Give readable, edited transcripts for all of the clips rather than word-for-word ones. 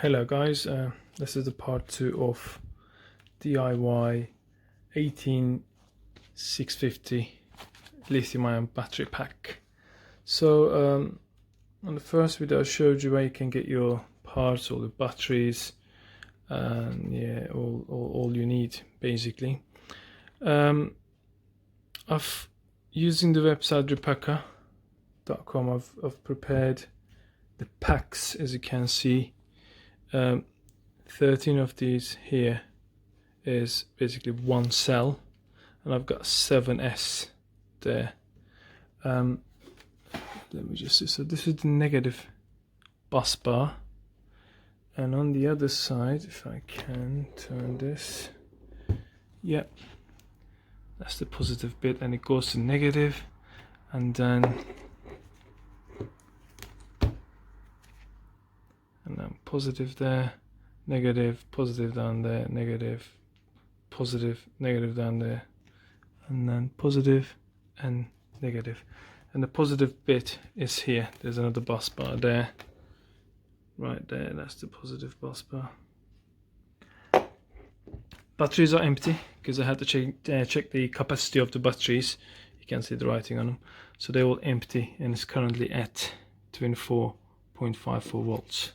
Hello guys, this is the part 2 of DIY 18650 lithium-ion battery pack. So on the first video I showed you where you can get your parts, all the batteries, and yeah, all you need basically. I've using the website repacker.com I've prepared the packs, as you can see. 13 of these here is basically one cell, and I've got 7S there. Let me just see. So this is the negative bus bar, and on the other side, if I can turn this, yep, that's the positive bit, and it goes to negative, and then positive there, negative, positive down there, negative, positive, negative down there, and then positive and negative. And the positive bit is here. There's another bus bar there, right there. That's the positive bus bar. Batteries are empty because I had to check the capacity of the batteries. You can see the writing on them. So they're all empty, and it's currently at 24.54 volts.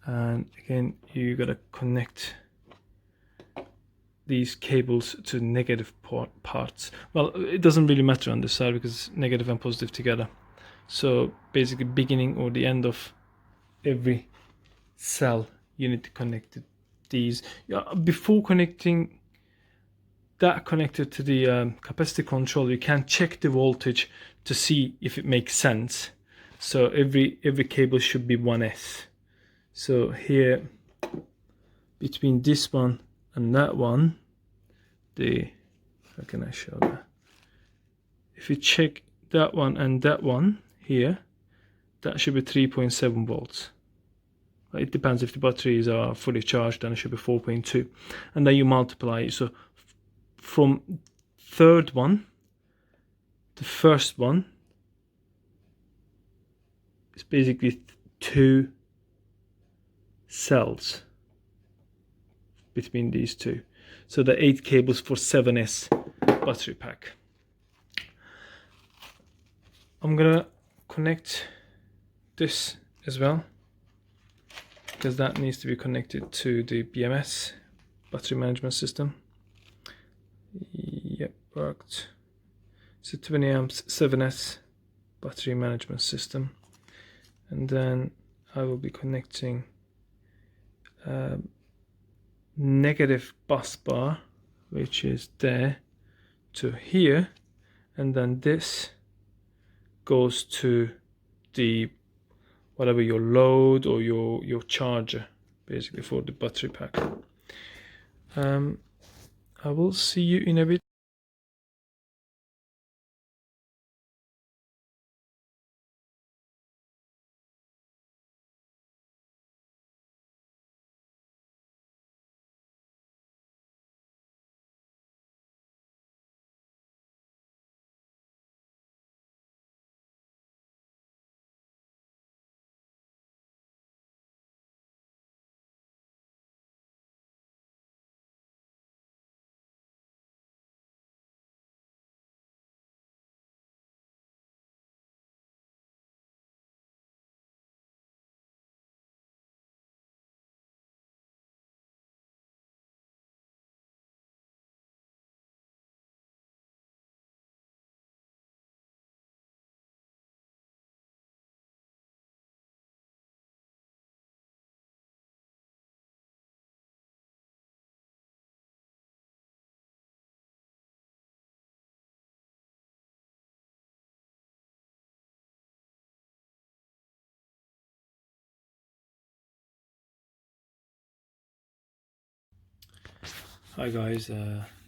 And again, you gotta connect these cables to negative parts. Well, it doesn't really matter on this side because negative and positive together. So basically, beginning or the end of every cell, you need to connect these. Before connecting that connector to the capacity control, you can check the voltage to see if it makes sense. So every cable should be 1S. So here, between this one and that one, how can I show that? If you check that one and that one here, that should be 3.7 volts. It depends if the batteries are fully charged, then it should be 4.2. And then you multiply it. So from third one, the first one, it's basically 2 cells between these two. So the 8 cables for 7S battery pack. I'm gonna connect this as well, because that needs to be connected to the BMS battery management system. Yep, worked. So 20 amps 7S battery management system, and then I will be connecting negative bus bar, which is there, to here, and then this goes to the whatever your load or your charger, basically, for the battery pack. I will see you in a bit. Hi guys,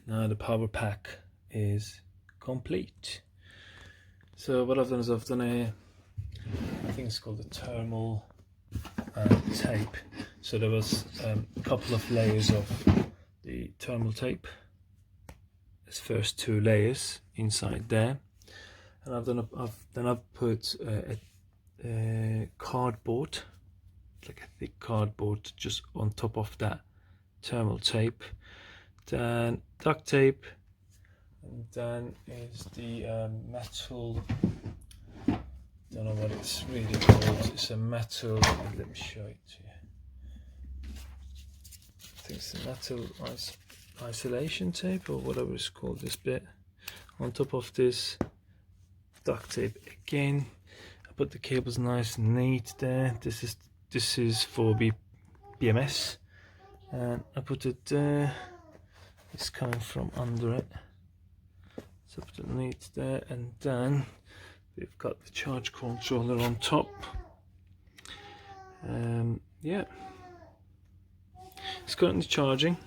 now the power pack is complete. So what I've done is I've done I think it's called the thermal tape. So there was a couple of layers of the thermal tape. There's first 2 layers inside there, and I've put a cardboard, like a thick cardboard just on top of that thermal tape. Then duct tape, and then is the metal, don't know what it's really called, it's a metal, let me show it to you. I think it's a metal isolation tape or whatever it's called, this bit on top of this duct tape again. I put the cables nice and neat there. This is for BMS, and I put it there. It's coming from under it, so put it neat there, and then we've got the charge controller on top. Yeah, it's currently charging.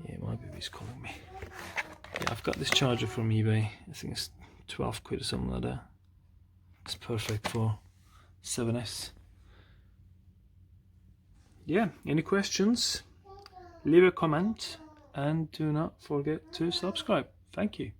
Yeah, my baby's calling me. Yeah, I've got this charger from eBay. I think it's 12 quid or something like that. It's perfect for 7S. Yeah, any questions? Leave a comment and do not forget to subscribe. Thank you.